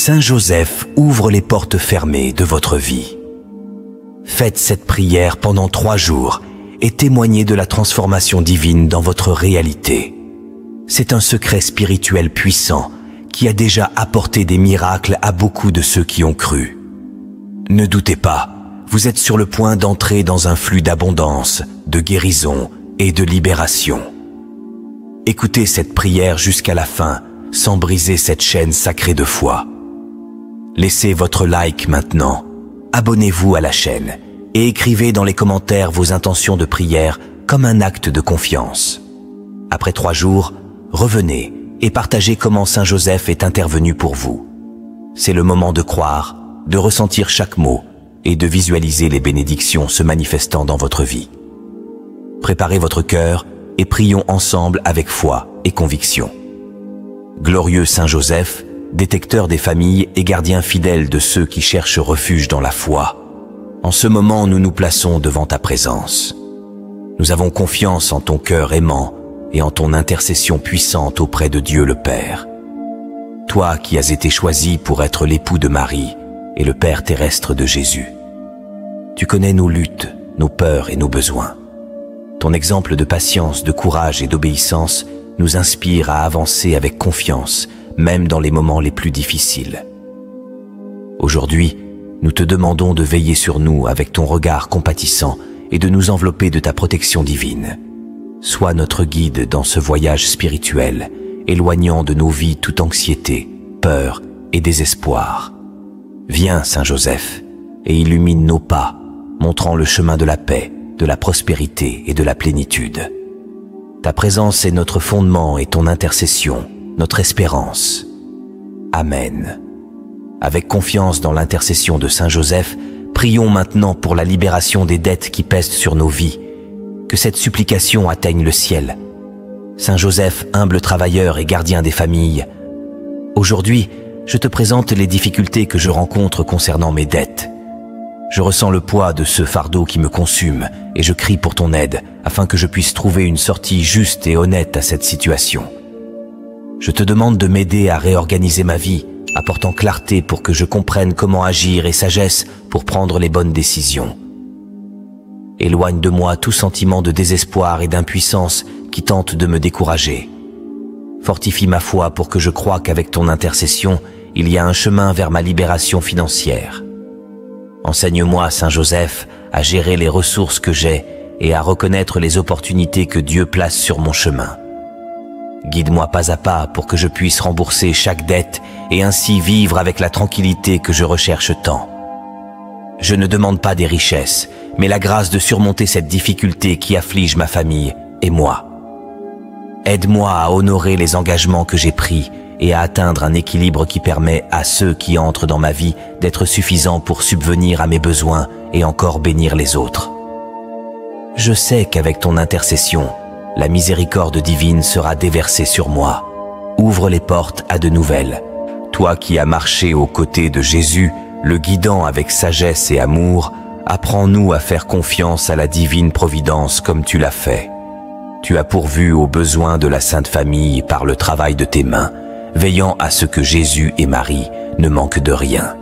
Saint Joseph ouvre les portes fermées de votre vie. Faites cette prière pendant 3 jours et témoignez de la transformation divine dans votre réalité. C'est un secret spirituel puissant qui a déjà apporté des miracles à beaucoup de ceux qui ont cru. Ne doutez pas, vous êtes sur le point d'entrer dans un flux d'abondance, de guérison et de libération. Écoutez cette prière jusqu'à la fin, sans briser cette chaîne sacrée de foi. Laissez votre like maintenant, abonnez-vous à la chaîne et écrivez dans les commentaires vos intentions de prière comme un acte de confiance. Après 3 jours, revenez et partagez comment Saint Joseph est intervenu pour vous. C'est le moment de croire, de ressentir chaque mot et de visualiser les bénédictions se manifestant dans votre vie. Préparez votre cœur et prions ensemble avec foi et conviction. Glorieux Saint Joseph, détecteur des familles et gardien fidèle de ceux qui cherchent refuge dans la foi, en ce moment nous nous plaçons devant ta présence. Nous avons confiance en ton cœur aimant et en ton intercession puissante auprès de Dieu le Père. Toi qui as été choisi pour être l'époux de Marie et le Père terrestre de Jésus. Tu connais nos luttes, nos peurs et nos besoins. Ton exemple de patience, de courage et d'obéissance nous inspire à avancer avec confiance, même dans les moments les plus difficiles. Aujourd'hui, nous te demandons de veiller sur nous avec ton regard compatissant et de nous envelopper de ta protection divine. Sois notre guide dans ce voyage spirituel, éloignant de nos vies toute anxiété, peur et désespoir. Viens, Saint Joseph, et illumine nos pas, montrant le chemin de la paix, de la prospérité et de la plénitude. Ta présence est notre fondement et ton intercession, notre espérance. Amen. Avec confiance dans l'intercession de Saint Joseph, prions maintenant pour la libération des dettes qui pèsent sur nos vies. Que cette supplication atteigne le ciel. Saint Joseph, humble travailleur et gardien des familles, aujourd'hui, je te présente les difficultés que je rencontre concernant mes dettes. Je ressens le poids de ce fardeau qui me consume et je crie pour ton aide afin que je puisse trouver une sortie juste et honnête à cette situation. Je te demande de m'aider à réorganiser ma vie, apportant clarté pour que je comprenne comment agir et sagesse pour prendre les bonnes décisions. Éloigne de moi tout sentiment de désespoir et d'impuissance qui tente de me décourager. Fortifie ma foi pour que je croie qu'avec ton intercession, il y a un chemin vers ma libération financière. Enseigne-moi, Saint Joseph, à gérer les ressources que j'ai et à reconnaître les opportunités que Dieu place sur mon chemin. Guide-moi pas à pas pour que je puisse rembourser chaque dette et ainsi vivre avec la tranquillité que je recherche tant. Je ne demande pas des richesses, mais la grâce de surmonter cette difficulté qui afflige ma famille et moi. Aide-moi à honorer les engagements que j'ai pris et à atteindre un équilibre qui permet à ceux qui entrent dans ma vie d'être suffisants pour subvenir à mes besoins et encore bénir les autres. Je sais qu'avec ton intercession, la miséricorde divine sera déversée sur moi. Ouvre les portes à de nouvelles. Toi qui as marché aux côtés de Jésus, le guidant avec sagesse et amour, apprends-nous à faire confiance à la divine providence comme tu l'as fait. Tu as pourvu aux besoins de la Sainte Famille par le travail de tes mains, veillant à ce que Jésus et Marie ne manquent de rien.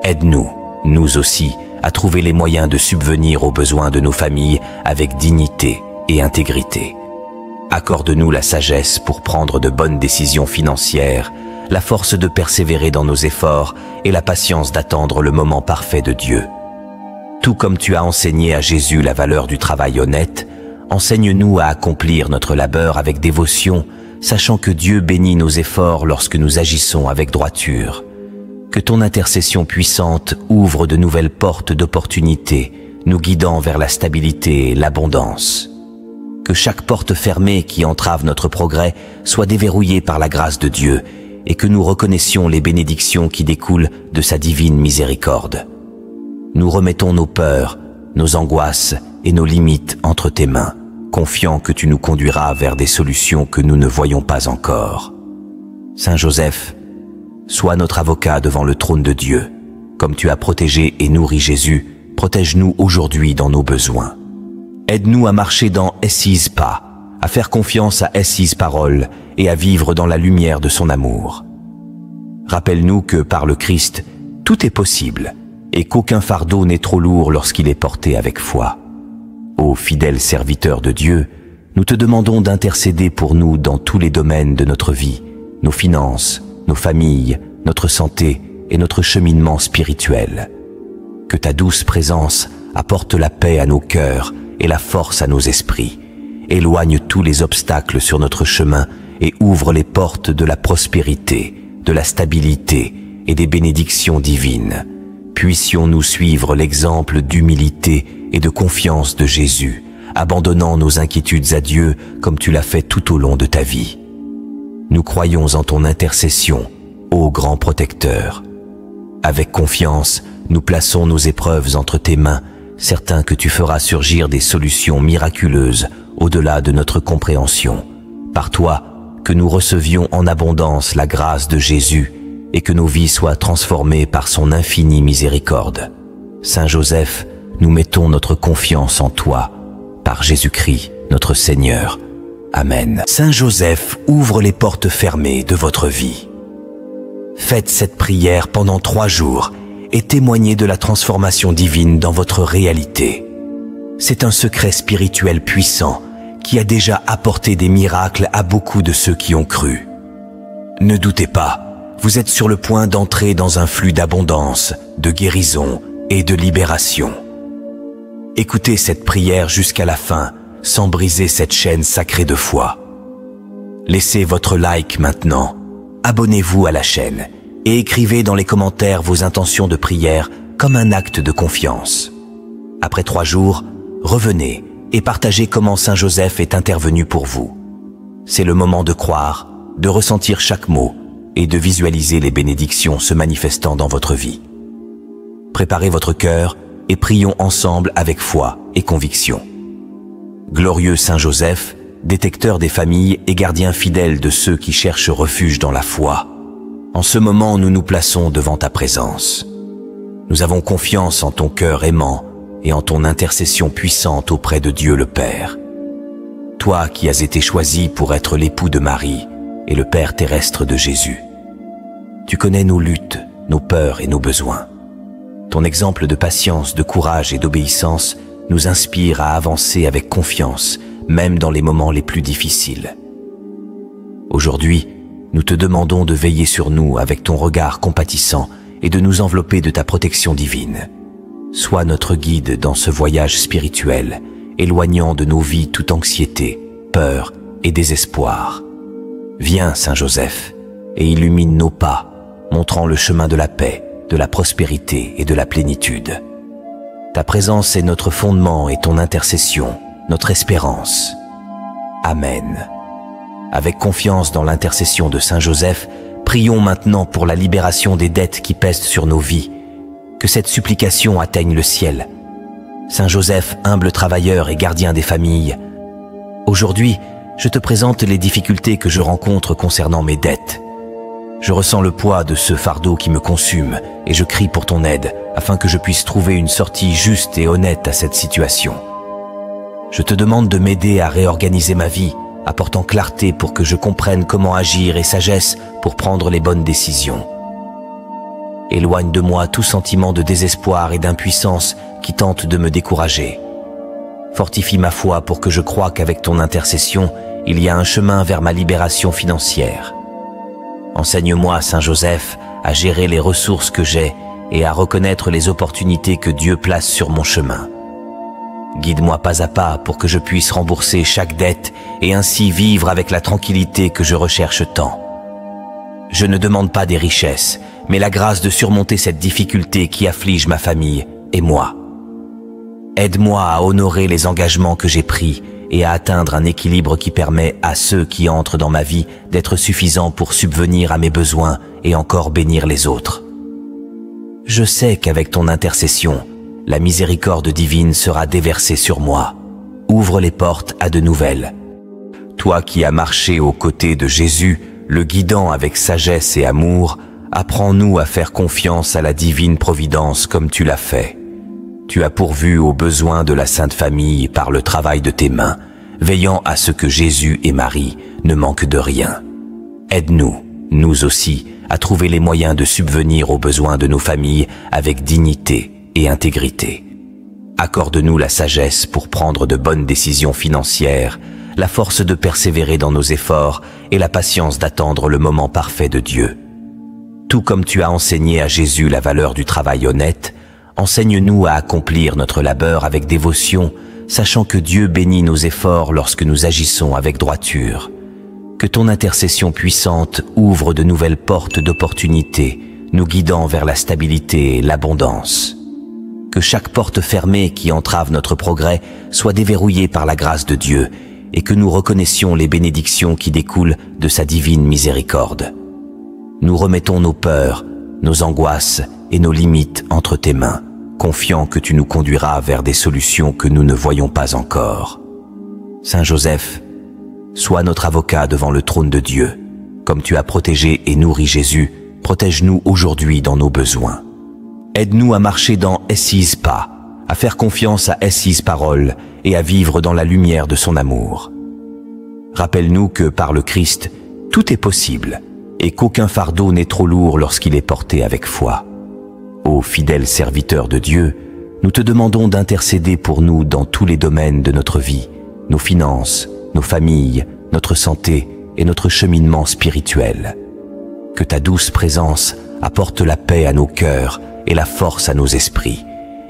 Aide-nous, nous aussi, à trouver les moyens de subvenir aux besoins de nos familles avec dignité et intégrité. Accorde-nous la sagesse pour prendre de bonnes décisions financières, la force de persévérer dans nos efforts et la patience d'attendre le moment parfait de Dieu. Tout comme tu as enseigné à Jésus la valeur du travail honnête, enseigne-nous à accomplir notre labeur avec dévotion, sachant que Dieu bénit nos efforts lorsque nous agissons avec droiture. Que ton intercession puissante ouvre de nouvelles portes d'opportunités, nous guidant vers la stabilité et l'abondance. Que chaque porte fermée qui entrave notre progrès soit déverrouillée par la grâce de Dieu et que nous reconnaissions les bénédictions qui découlent de sa divine miséricorde. Nous remettons nos peurs, nos angoisses et nos limites entre tes mains, confiants que tu nous conduiras vers des solutions que nous ne voyons pas encore. Saint Joseph, sois notre avocat devant le trône de Dieu. Comme tu as protégé et nourri Jésus, protège-nous aujourd'hui dans nos besoins. Aide-nous à marcher dans Essis pas, à faire confiance à Essis parole et à vivre dans la lumière de son amour. Rappelle-nous que par le Christ, tout est possible et qu'aucun fardeau n'est trop lourd lorsqu'il est porté avec foi. Ô fidèle serviteur de Dieu, nous te demandons d'intercéder pour nous dans tous les domaines de notre vie, nos finances, nos familles, notre santé et notre cheminement spirituel. Que ta douce présence apporte la paix à nos cœurs et la force à nos esprits, éloigne tous les obstacles sur notre chemin et ouvre les portes de la prospérité, de la stabilité et des bénédictions divines. Puissions-nous suivre l'exemple d'humilité et de confiance de Jésus, abandonnant nos inquiétudes à Dieu comme tu l'as fait tout au long de ta vie. Nous croyons en ton intercession, ô grand protecteur. Avec confiance, nous plaçons nos épreuves entre tes mains, certains que tu feras surgir des solutions miraculeuses au-delà de notre compréhension. Par toi, que nous recevions en abondance la grâce de Jésus et que nos vies soient transformées par son infinie miséricorde. Saint Joseph, nous mettons notre confiance en toi, par Jésus-Christ, notre Seigneur. Amen. Saint Joseph ouvre les portes fermées de votre vie. Faites cette prière pendant 3 jours et témoignez de la transformation divine dans votre réalité. C'est un secret spirituel puissant qui a déjà apporté des miracles à beaucoup de ceux qui ont cru. Ne doutez pas, vous êtes sur le point d'entrer dans un flux d'abondance, de guérison et de libération. Écoutez cette prière jusqu'à la fin, sans briser cette chaîne sacrée de foi. Laissez votre like maintenant, abonnez-vous à la chaîne et écrivez dans les commentaires vos intentions de prière comme un acte de confiance. Après 3 jours, revenez et partagez comment Saint Joseph est intervenu pour vous. C'est le moment de croire, de ressentir chaque mot et de visualiser les bénédictions se manifestant dans votre vie. Préparez votre cœur et prions ensemble avec foi et conviction. Glorieux Saint Joseph, détecteur des familles et gardien fidèle de ceux qui cherchent refuge dans la foi, en ce moment nous nous plaçons devant ta présence. Nous avons confiance en ton cœur aimant et en ton intercession puissante auprès de Dieu le Père. Toi qui as été choisi pour être l'époux de Marie et le Père terrestre de Jésus. Tu connais nos luttes, nos peurs et nos besoins. Ton exemple de patience, de courage et d'obéissance nous inspire à avancer avec confiance, même dans les moments les plus difficiles. Aujourd'hui, nous te demandons de veiller sur nous avec ton regard compatissant et de nous envelopper de ta protection divine. Sois notre guide dans ce voyage spirituel, éloignant de nos vies toute anxiété, peur et désespoir. Viens, Saint Joseph, et illumine nos pas, montrant le chemin de la paix, de la prospérité et de la plénitude. Ta présence est notre fondement et ton intercession, notre espérance. Amen. Avec confiance dans l'intercession de Saint Joseph, prions maintenant pour la libération des dettes qui pèsent sur nos vies. Que cette supplication atteigne le ciel. Saint Joseph, humble travailleur et gardien des familles, aujourd'hui, je te présente les difficultés que je rencontre concernant mes dettes. Je ressens le poids de ce fardeau qui me consume et je crie pour ton aide afin que je puisse trouver une sortie juste et honnête à cette situation. Je te demande de m'aider à réorganiser ma vie, apportant clarté pour que je comprenne comment agir et sagesse pour prendre les bonnes décisions. Éloigne de moi tout sentiment de désespoir et d'impuissance qui tente de me décourager. Fortifie ma foi pour que je croie qu'avec ton intercession, il y a un chemin vers ma libération financière. Enseigne-moi, Saint Joseph, à gérer les ressources que j'ai et à reconnaître les opportunités que Dieu place sur mon chemin. Guide-moi pas à pas pour que je puisse rembourser chaque dette et ainsi vivre avec la tranquillité que je recherche tant. Je ne demande pas des richesses, mais la grâce de surmonter cette difficulté qui afflige ma famille et moi. Aide-moi à honorer les engagements que j'ai pris et à atteindre un équilibre qui permet à ceux qui entrent dans ma vie d'être suffisants pour subvenir à mes besoins et encore bénir les autres. Je sais qu'avec ton intercession, la miséricorde divine sera déversée sur moi. Ouvre les portes à de nouvelles. Toi qui as marché aux côtés de Jésus, le guidant avec sagesse et amour, apprends-nous à faire confiance à la divine providence comme tu l'as fait. Tu as pourvu aux besoins de la Sainte Famille par le travail de tes mains, veillant à ce que Jésus et Marie ne manquent de rien. Aide-nous nous aussi, à trouver les moyens de subvenir aux besoins de nos familles avec dignité et intégrité. Accorde-nous la sagesse pour prendre de bonnes décisions financières, la force de persévérer dans nos efforts et la patience d'attendre le moment parfait de Dieu. Tout comme tu as enseigné à Jésus la valeur du travail honnête, enseigne-nous à accomplir notre labeur avec dévotion, sachant que Dieu bénit nos efforts lorsque nous agissons avec droiture. Que ton intercession puissante ouvre de nouvelles portes d'opportunités, nous guidant vers la stabilité et l'abondance. Que chaque porte fermée qui entrave notre progrès soit déverrouillée par la grâce de Dieu et que nous reconnaissions les bénédictions qui découlent de sa divine miséricorde. Nous remettons nos peurs, nos angoisses et nos limites entre tes mains, confiants que tu nous conduiras vers des solutions que nous ne voyons pas encore. Saint Joseph, sois notre avocat devant le trône de Dieu. Comme tu as protégé et nourri Jésus, protège-nous aujourd'hui dans nos besoins. Aide-nous à marcher dans His pas, à faire confiance à His parole et à vivre dans la lumière de son amour. Rappelle-nous que par le Christ, tout est possible et qu'aucun fardeau n'est trop lourd lorsqu'il est porté avec foi. Ô fidèle serviteur de Dieu, nous te demandons d'intercéder pour nous dans tous les domaines de notre vie, nos finances, nos familles, notre santé et notre cheminement spirituel. Que ta douce présence apporte la paix à nos cœurs et la force à nos esprits.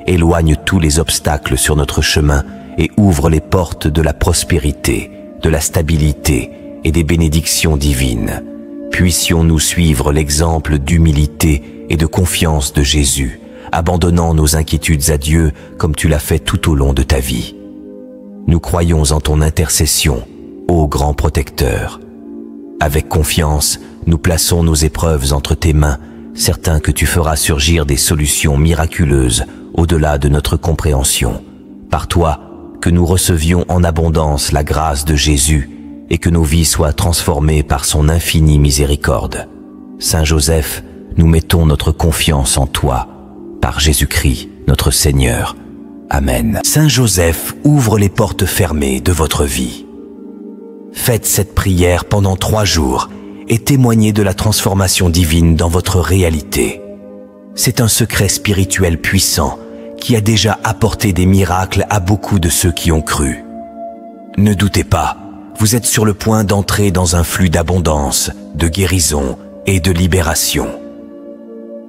Éloigne tous les obstacles sur notre chemin et ouvre les portes de la prospérité, de la stabilité et des bénédictions divines. Puissions-nous suivre l'exemple d'humilité et de confiance de Jésus, abandonnant nos inquiétudes à Dieu comme tu l'as fait tout au long de ta vie. Nous croyons en ton intercession, ô grand protecteur. Avec confiance, nous plaçons nos épreuves entre tes mains, certains que tu feras surgir des solutions miraculeuses au-delà de notre compréhension. Par toi, que nous recevions en abondance la grâce de Jésus et que nos vies soient transformées par son infinie miséricorde. Saint Joseph, nous mettons notre confiance en toi, par Jésus-Christ, notre Seigneur. Amen. Saint Joseph ouvre les portes fermées de votre vie. Faites cette prière pendant 3 jours et témoignez de la transformation divine dans votre réalité. C'est un secret spirituel puissant qui a déjà apporté des miracles à beaucoup de ceux qui ont cru. Ne doutez pas, vous êtes sur le point d'entrer dans un flux d'abondance, de guérison et de libération.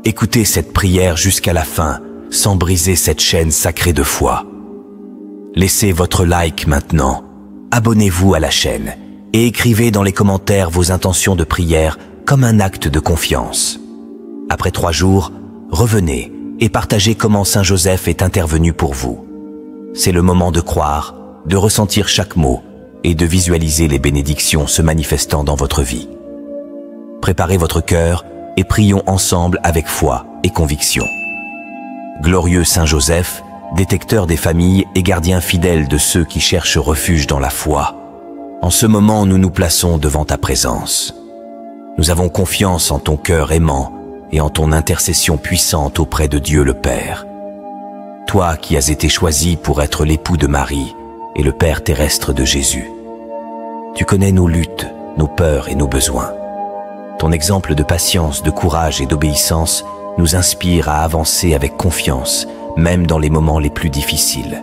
Écoutez cette prière jusqu'à la fin, sans briser cette chaîne sacrée de foi. Laissez votre like maintenant, abonnez-vous à la chaîne et écrivez dans les commentaires vos intentions de prière comme un acte de confiance. Après 3 jours, revenez et partagez comment Saint Joseph est intervenu pour vous. C'est le moment de croire, de ressentir chaque mot et de visualiser les bénédictions se manifestant dans votre vie. Préparez votre cœur et prions ensemble avec foi et conviction. Glorieux Saint Joseph, détecteur des familles et gardien fidèle de ceux qui cherchent refuge dans la foi, en ce moment nous nous plaçons devant ta présence. Nous avons confiance en ton cœur aimant et en ton intercession puissante auprès de Dieu le Père. Toi qui as été choisi pour être l'époux de Marie et le Père terrestre de Jésus. Tu connais nos luttes, nos peurs et nos besoins. Ton exemple de patience, de courage et d'obéissance nous inspire à avancer avec confiance, même dans les moments les plus difficiles.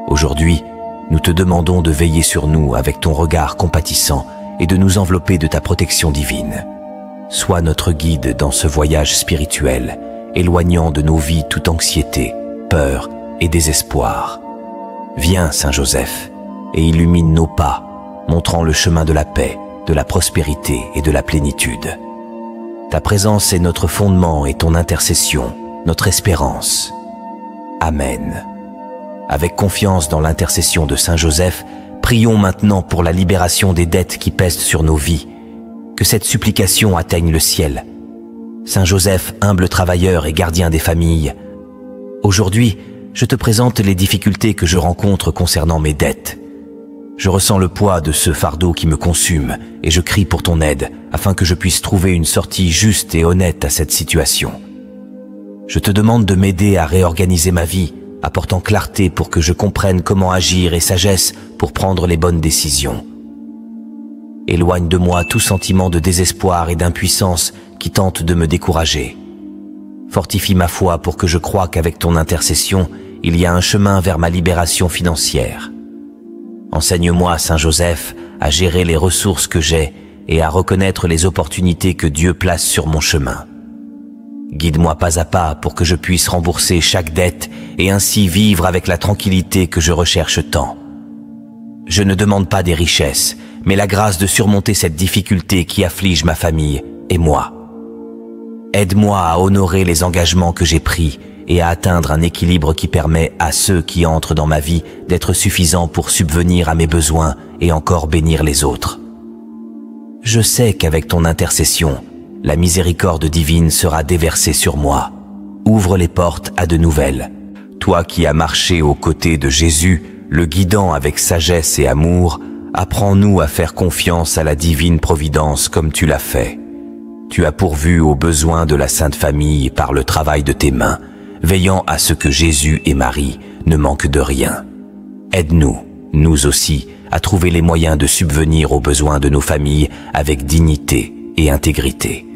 Aujourd'hui, nous te demandons de veiller sur nous avec ton regard compatissant et de nous envelopper de ta protection divine. Sois notre guide dans ce voyage spirituel, éloignant de nos vies toute anxiété, peur et désespoir. Viens, Saint Joseph, et illumine nos pas, montrant le chemin de la paix, de la prospérité et de la plénitude. Ta présence est notre fondement et ton intercession, notre espérance. Amen. Avec confiance dans l'intercession de Saint Joseph, prions maintenant pour la libération des dettes qui pèsent sur nos vies. Que cette supplication atteigne le ciel. Saint Joseph, humble travailleur et gardien des familles, aujourd'hui, je te présente les difficultés que je rencontre concernant mes dettes. Je ressens le poids de ce fardeau qui me consume et je crie pour ton aide afin que je puisse trouver une sortie juste et honnête à cette situation. Je te demande de m'aider à réorganiser ma vie, apportant clarté pour que je comprenne comment agir et sagesse pour prendre les bonnes décisions. Éloigne de moi tout sentiment de désespoir et d'impuissance qui tente de me décourager. Fortifie ma foi pour que je croie qu'avec ton intercession, il y a un chemin vers ma libération financière. Enseigne-moi, Saint Joseph, à gérer les ressources que j'ai et à reconnaître les opportunités que Dieu place sur mon chemin. Guide-moi pas à pas pour que je puisse rembourser chaque dette et ainsi vivre avec la tranquillité que je recherche tant. Je ne demande pas des richesses, mais la grâce de surmonter cette difficulté qui afflige ma famille et moi. Aide-moi à honorer les engagements que j'ai pris et à atteindre un équilibre qui permet à ceux qui entrent dans ma vie d'être suffisants pour subvenir à mes besoins et encore bénir les autres. Je sais qu'avec ton intercession, la miséricorde divine sera déversée sur moi. Ouvre les portes à de nouvelles. Toi qui as marché aux côtés de Jésus, le guidant avec sagesse et amour, apprends-nous à faire confiance à la divine providence comme tu l'as fait. Tu as pourvu aux besoins de la Sainte Famille par le travail de tes mains, veillant à ce que Jésus et Marie ne manquent de rien. Aide-nous, nous aussi, à trouver les moyens de subvenir aux besoins de nos familles avec dignité et intégrité.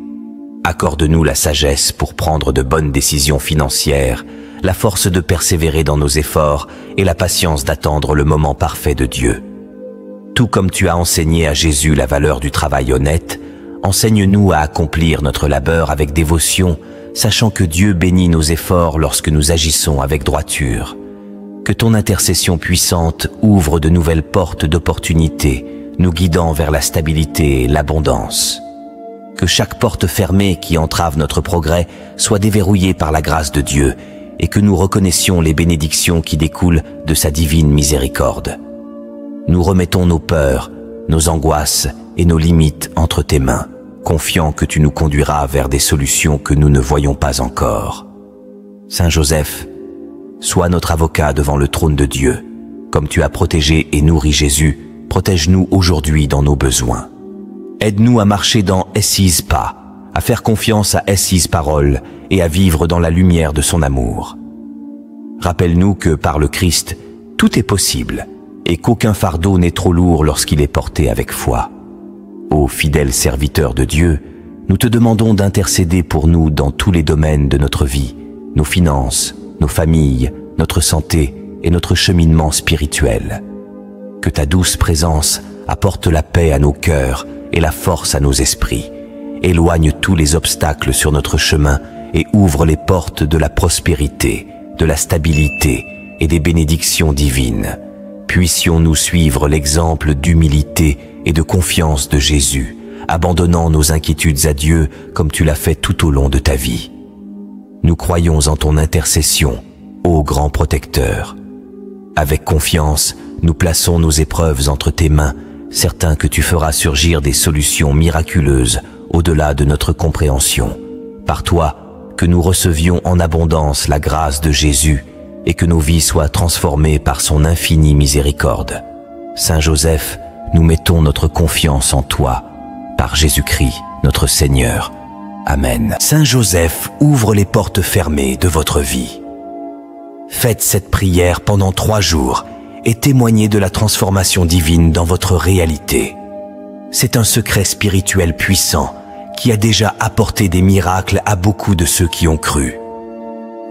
Accorde-nous la sagesse pour prendre de bonnes décisions financières, la force de persévérer dans nos efforts et la patience d'attendre le moment parfait de Dieu. Tout comme tu as enseigné à Jésus la valeur du travail honnête, enseigne-nous à accomplir notre labeur avec dévotion, sachant que Dieu bénit nos efforts lorsque nous agissons avec droiture. Que ton intercession puissante ouvre de nouvelles portes d'opportunités, nous guidant vers la stabilité et l'abondance. Que chaque porte fermée qui entrave notre progrès soit déverrouillée par la grâce de Dieu et que nous reconnaissions les bénédictions qui découlent de sa divine miséricorde. Nous remettons nos peurs, nos angoisses et nos limites entre tes mains, confiants que tu nous conduiras vers des solutions que nous ne voyons pas encore. Saint Joseph, sois notre avocat devant le trône de Dieu. Comme tu as protégé et nourri Jésus, protège-nous aujourd'hui dans nos besoins. Aide-nous à marcher dans Essis pas, à faire confiance à Essis parole et à vivre dans la lumière de son amour. Rappelle-nous que par le Christ, tout est possible et qu'aucun fardeau n'est trop lourd lorsqu'il est porté avec foi. Ô fidèle serviteur de Dieu, nous te demandons d'intercéder pour nous dans tous les domaines de notre vie, nos finances, nos familles, notre santé et notre cheminement spirituel. Que ta douce présence apporte la paix à nos cœurs et la force à nos esprits. Éloigne tous les obstacles sur notre chemin et ouvre les portes de la prospérité, de la stabilité et des bénédictions divines. Puissions-nous suivre l'exemple d'humilité et de confiance de Jésus, abandonnant nos inquiétudes à Dieu comme tu l'as fait tout au long de ta vie. Nous croyons en ton intercession, ô grand protecteur. Avec confiance, nous plaçons nos épreuves entre tes mains, certains que tu feras surgir des solutions miraculeuses au-delà de notre compréhension. Par toi, que nous recevions en abondance la grâce de Jésus et que nos vies soient transformées par son infinie miséricorde. Saint Joseph, nous mettons notre confiance en toi, par Jésus-Christ, notre Seigneur. Amen. Saint Joseph ouvre les portes fermées de votre vie. Faites cette prière pendant 3 jours et témoignez de la transformation divine dans votre réalité. C'est un secret spirituel puissant qui a déjà apporté des miracles à beaucoup de ceux qui ont cru.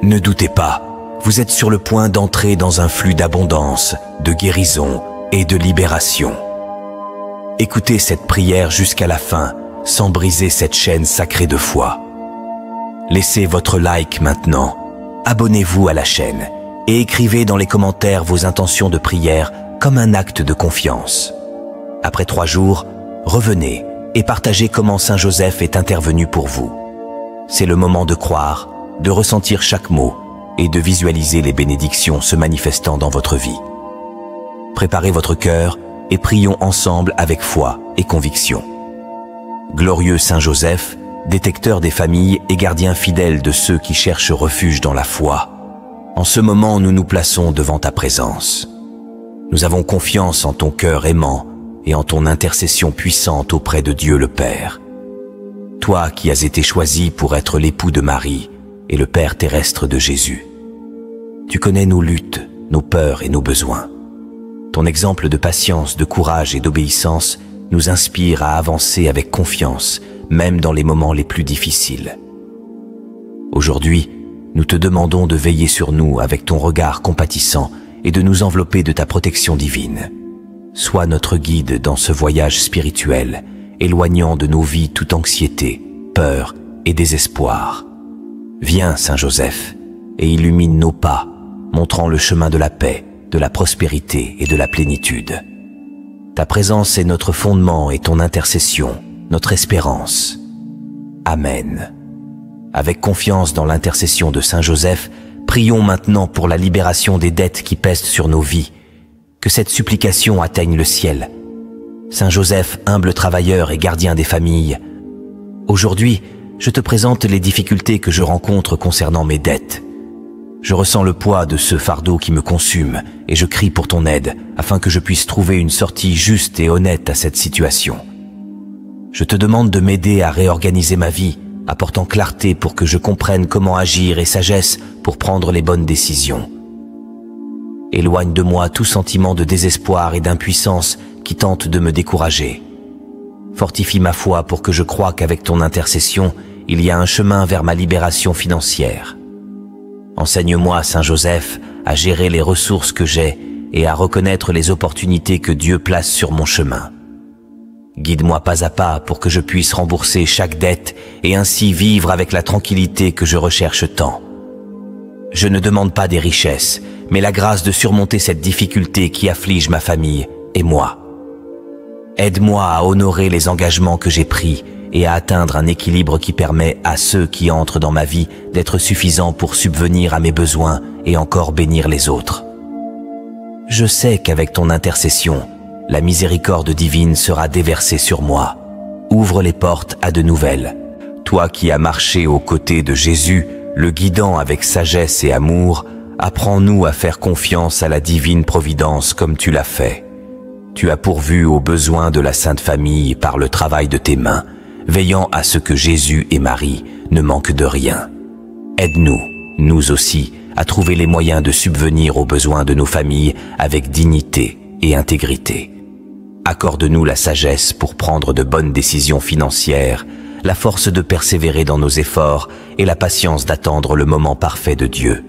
Ne doutez pas, vous êtes sur le point d'entrer dans un flux d'abondance, de guérison et de libération. Écoutez cette prière jusqu'à la fin, sans briser cette chaîne sacrée de foi. Laissez votre like maintenant, abonnez-vous à la chaîne et écrivez dans les commentaires vos intentions de prière comme un acte de confiance. Après 3 jours, revenez et partagez comment Saint Joseph est intervenu pour vous. C'est le moment de croire, de ressentir chaque mot et de visualiser les bénédictions se manifestant dans votre vie. Préparez votre cœur et prions ensemble avec foi et conviction. Glorieux Saint Joseph, détecteur des familles et gardien fidèle de ceux qui cherchent refuge dans la foi, en ce moment nous nous plaçons devant ta présence. Nous avons confiance en ton cœur aimant et en ton intercession puissante auprès de Dieu le Père. Toi qui as été choisi pour être l'époux de Marie et le Père terrestre de Jésus. Tu connais nos luttes, nos peurs et nos besoins. Ton exemple de patience, de courage et d'obéissance nous inspire à avancer avec confiance, même dans les moments les plus difficiles. Aujourd'hui, nous te demandons de veiller sur nous avec ton regard compatissant et de nous envelopper de ta protection divine. Sois notre guide dans ce voyage spirituel, éloignant de nos vies toute anxiété, peur et désespoir. Viens, Saint Joseph, et illumine nos pas, montrant le chemin de la paix, de la prospérité et de la plénitude. Ta présence est notre fondement et ton intercession, notre espérance. Amen. Avec confiance dans l'intercession de Saint Joseph, prions maintenant pour la libération des dettes qui pèsent sur nos vies. Que cette supplication atteigne le ciel. Saint Joseph, humble travailleur et gardien des familles, aujourd'hui, je te présente les difficultés que je rencontre concernant mes dettes. Je ressens le poids de ce fardeau qui me consume et je crie pour ton aide afin que je puisse trouver une sortie juste et honnête à cette situation. Je te demande de m'aider à réorganiser ma vie, apportant clarté pour que je comprenne comment agir et sagesse pour prendre les bonnes décisions. Éloigne de moi tout sentiment de désespoir et d'impuissance qui tente de me décourager. Fortifie ma foi pour que je croie qu'avec ton intercession, il y a un chemin vers ma libération financière. Enseigne-moi, Saint Joseph, à gérer les ressources que j'ai et à reconnaître les opportunités que Dieu place sur mon chemin. Guide-moi pas à pas pour que je puisse rembourser chaque dette et ainsi vivre avec la tranquillité que je recherche tant. Je ne demande pas des richesses, mais la grâce de surmonter cette difficulté qui afflige ma famille et moi. Aide-moi à honorer les engagements que j'ai pris et à atteindre un équilibre qui permet à ceux qui entrent dans ma vie d'être suffisants pour subvenir à mes besoins et encore bénir les autres. Je sais qu'avec ton intercession, la miséricorde divine sera déversée sur moi. Ouvre les portes à de nouvelles. Toi qui as marché aux côtés de Jésus, le guidant avec sagesse et amour, apprends-nous à faire confiance à la divine providence comme tu l'as fait. Tu as pourvu aux besoins de la Sainte Famille par le travail de tes mains, veillant à ce que Jésus et Marie ne manquent de rien. Aide-nous, nous aussi, à trouver les moyens de subvenir aux besoins de nos familles avec dignité et intégrité. Accorde-nous la sagesse pour prendre de bonnes décisions financières, la force de persévérer dans nos efforts et la patience d'attendre le moment parfait de Dieu.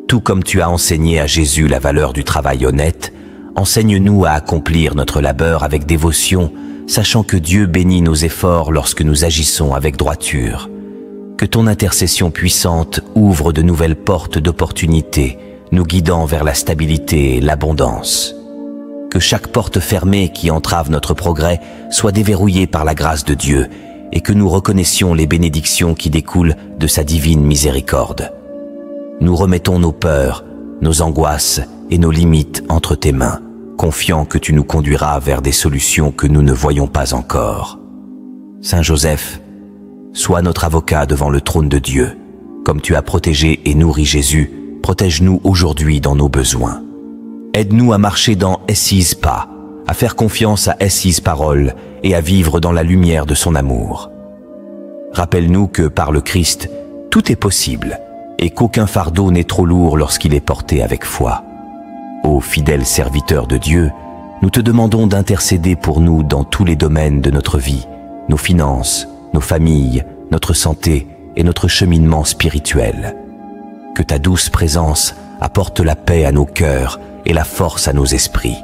Tout comme tu as enseigné à Jésus la valeur du travail honnête, enseigne-nous à accomplir notre labeur avec dévotion, sachant que Dieu bénit nos efforts lorsque nous agissons avec droiture. Que ton intercession puissante ouvre de nouvelles portes d'opportunités, nous guidant vers la stabilité et l'abondance. Que chaque porte fermée qui entrave notre progrès soit déverrouillée par la grâce de Dieu et que nous reconnaissions les bénédictions qui découlent de sa divine miséricorde. Nous remettons nos peurs, nos angoisses et nos limites entre tes mains, confiants que tu nous conduiras vers des solutions que nous ne voyons pas encore. Saint Joseph, sois notre avocat devant le trône de Dieu. Comme tu as protégé et nourri Jésus, protège-nous aujourd'hui dans nos besoins. Aide-nous à marcher dans Essis pas, à faire confiance à Essis parole et à vivre dans la lumière de son amour. Rappelle-nous que par le Christ, tout est possible et qu'aucun fardeau n'est trop lourd lorsqu'il est porté avec foi. Ô fidèle serviteur de Dieu, nous te demandons d'intercéder pour nous dans tous les domaines de notre vie, nos finances, nos familles, notre santé et notre cheminement spirituel. Que ta douce présence apporte la paix à nos cœurs et la force à nos esprits.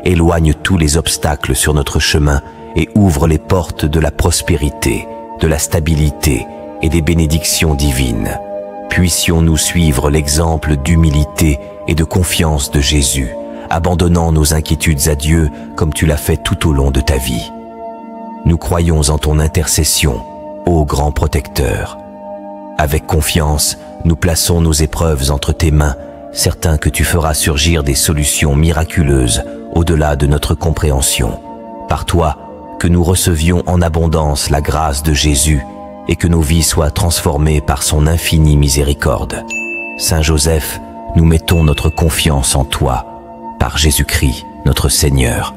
Éloigne tous les obstacles sur notre chemin et ouvre les portes de la prospérité, de la stabilité et des bénédictions divines. Puissions-nous suivre l'exemple d'humilité et de confiance de Jésus, abandonnant nos inquiétudes à Dieu comme tu l'as fait tout au long de ta vie. Nous croyons en ton intercession, ô grand protecteur. Avec confiance, nous plaçons nos épreuves entre tes mains, certains que tu feras surgir des solutions miraculeuses au-delà de notre compréhension. Par toi, que nous recevions en abondance la grâce de Jésus et que nos vies soient transformées par son infinie miséricorde. Saint Joseph, nous mettons notre confiance en toi, par Jésus-Christ, notre Seigneur.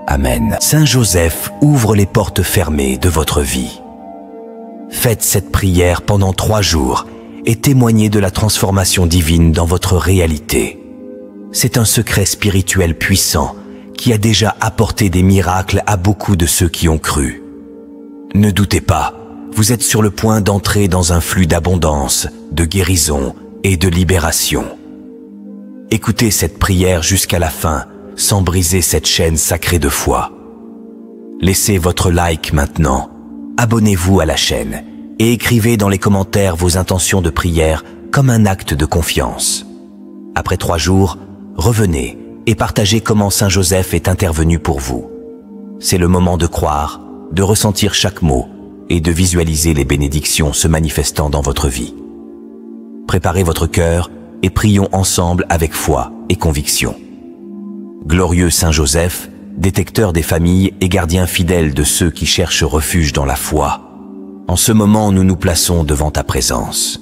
Amen. Saint Joseph ouvre les portes fermées de votre vie. Faites cette prière pendant 3 jours et témoignez de la transformation divine dans votre réalité. C'est un secret spirituel puissant qui a déjà apporté des miracles à beaucoup de ceux qui ont cru. Ne doutez pas, vous êtes sur le point d'entrer dans un flux d'abondance, de guérison et de libération. Écoutez cette prière jusqu'à la fin, sans briser cette chaîne sacrée de foi. Laissez votre like maintenant, abonnez-vous à la chaîne et écrivez dans les commentaires vos intentions de prière comme un acte de confiance. Après 3 jours, revenez et partagez comment Saint Joseph est intervenu pour vous. C'est le moment de croire, de ressentir chaque mot et de visualiser les bénédictions se manifestant dans votre vie. Préparez votre cœur et prions ensemble avec foi et conviction. Glorieux Saint Joseph, détecteur des familles et gardien fidèle de ceux qui cherchent refuge dans la foi, en ce moment nous nous plaçons devant ta présence.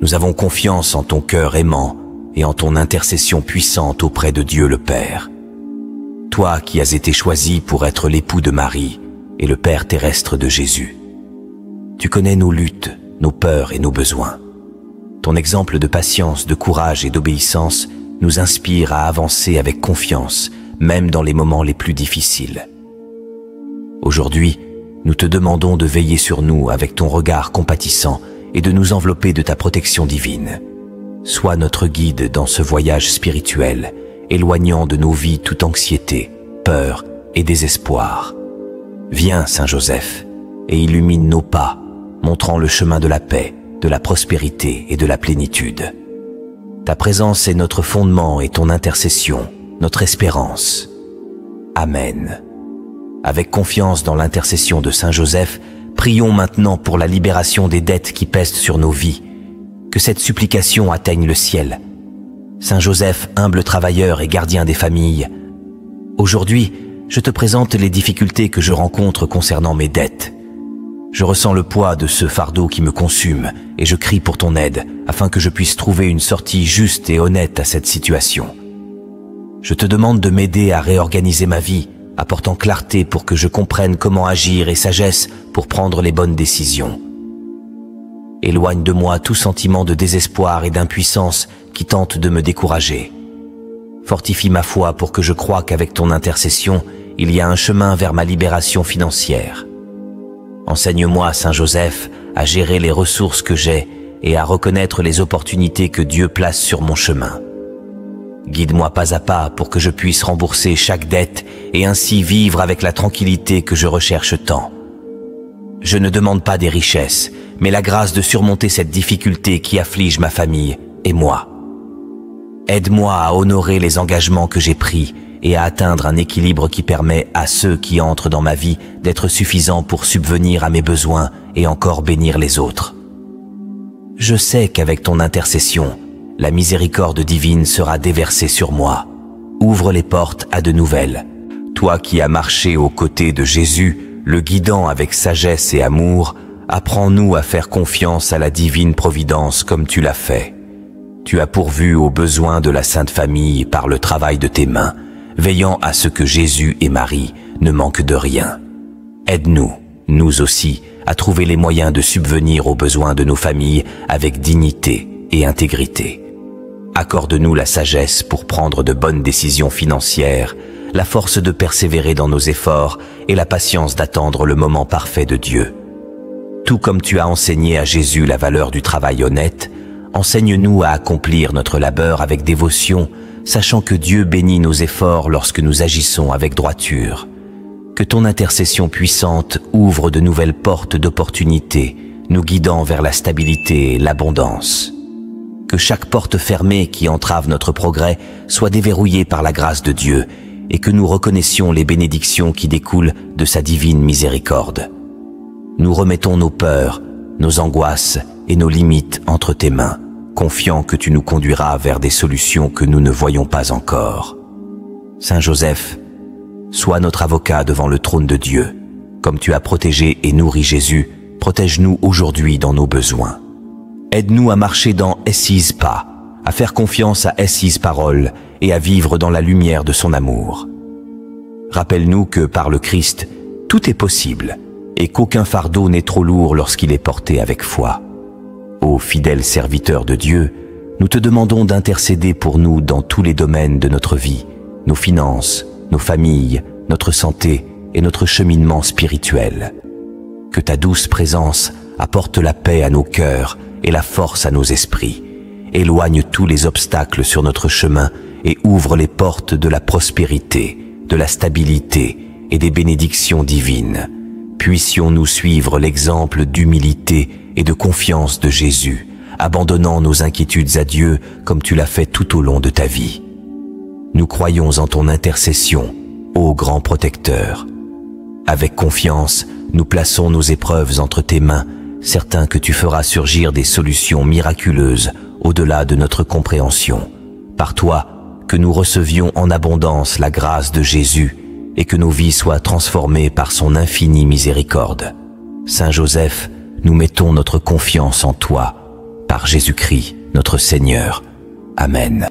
Nous avons confiance en ton cœur aimant et en ton intercession puissante auprès de Dieu le Père. Toi qui as été choisi pour être l'époux de Marie et le Père terrestre de Jésus. Tu connais nos luttes, nos peurs et nos besoins. Ton exemple de patience, de courage et d'obéissance nous inspire à avancer avec confiance, même dans les moments les plus difficiles. Aujourd'hui, nous te demandons de veiller sur nous avec ton regard compatissant et de nous envelopper de ta protection divine. Sois notre guide dans ce voyage spirituel, éloignant de nos vies toute anxiété, peur et désespoir. Viens, Saint Joseph, et illumine nos pas, montrant le chemin de la paix, de la prospérité et de la plénitude. Ta présence est notre fondement et ton intercession, notre espérance. Amen. Avec confiance dans l'intercession de Saint Joseph, prions maintenant pour la libération des dettes qui pèsent sur nos vies. Que cette supplication atteigne le ciel. Saint Joseph, humble travailleur et gardien des familles, aujourd'hui, je te présente les difficultés que je rencontre concernant mes dettes. Je ressens le poids de ce fardeau qui me consume et je crie pour ton aide afin que je puisse trouver une sortie juste et honnête à cette situation. Je te demande de m'aider à réorganiser ma vie, apportant clarté pour que je comprenne comment agir et sagesse pour prendre les bonnes décisions. Éloigne de moi tout sentiment de désespoir et d'impuissance qui tente de me décourager. Fortifie ma foi pour que je croie qu'avec ton intercession, il y a un chemin vers ma libération financière. Enseigne-moi, Saint Joseph, à gérer les ressources que j'ai et à reconnaître les opportunités que Dieu place sur mon chemin. Guide-moi pas à pas pour que je puisse rembourser chaque dette et ainsi vivre avec la tranquillité que je recherche tant. Je ne demande pas des richesses, mais la grâce de surmonter cette difficulté qui afflige ma famille et moi. Aide-moi à honorer les engagements que j'ai pris et à atteindre un équilibre qui permet à ceux qui entrent dans ma vie d'être suffisants pour subvenir à mes besoins et encore bénir les autres. Je sais qu'avec ton intercession, la miséricorde divine sera déversée sur moi. Ouvre les portes à de nouvelles. Toi qui as marché aux côtés de Jésus, le guidant avec sagesse et amour, apprends-nous à faire confiance à la divine providence comme tu l'as fait. Tu as pourvu aux besoins de la Sainte Famille par le travail de tes mains, veillant à ce que Jésus et Marie ne manquent de rien. Aide-nous, nous aussi, à trouver les moyens de subvenir aux besoins de nos familles avec dignité et intégrité. Accorde-nous la sagesse pour prendre de bonnes décisions financières, la force de persévérer dans nos efforts et la patience d'attendre le moment parfait de Dieu. Tout comme tu as enseigné à Jésus la valeur du travail honnête, enseigne-nous à accomplir notre labeur avec dévotion, sachant que Dieu bénit nos efforts lorsque nous agissons avec droiture. Que ton intercession puissante ouvre de nouvelles portes d'opportunités, nous guidant vers la stabilité et l'abondance. Que chaque porte fermée qui entrave notre progrès soit déverrouillée par la grâce de Dieu et que nous reconnaissions les bénédictions qui découlent de sa divine miséricorde. Nous remettons nos peurs, nos angoisses et nos limites entre tes mains, confiants que tu nous conduiras vers des solutions que nous ne voyons pas encore. Saint Joseph, sois notre avocat devant le trône de Dieu. Comme tu as protégé et nourri Jésus, protège-nous aujourd'hui dans nos besoins. Aide-nous à marcher dans His pas, à faire confiance à His parole et à vivre dans la lumière de son amour. Rappelle-nous que par le Christ, tout est possible et qu'aucun fardeau n'est trop lourd lorsqu'il est porté avec foi. Ô fidèle serviteur de Dieu, nous te demandons d'intercéder pour nous dans tous les domaines de notre vie, nos finances, nos familles, notre santé et notre cheminement spirituel. Que ta douce présence apporte la paix à nos cœurs et la force à nos esprits. Éloigne tous les obstacles sur notre chemin et ouvre les portes de la prospérité, de la stabilité et des bénédictions divines. Puissions-nous suivre l'exemple d'humilité et de confiance de Jésus, abandonnant nos inquiétudes à Dieu comme tu l'as fait tout au long de ta vie. Nous croyons en ton intercession, ô grand protecteur. Avec confiance, nous plaçons nos épreuves entre tes mains, certains que tu feras surgir des solutions miraculeuses au-delà de notre compréhension. Par toi, que nous recevions en abondance la grâce de Jésus et que nos vies soient transformées par son infinie miséricorde. Saint Joseph, nous mettons notre confiance en toi, par Jésus-Christ, notre Seigneur. Amen.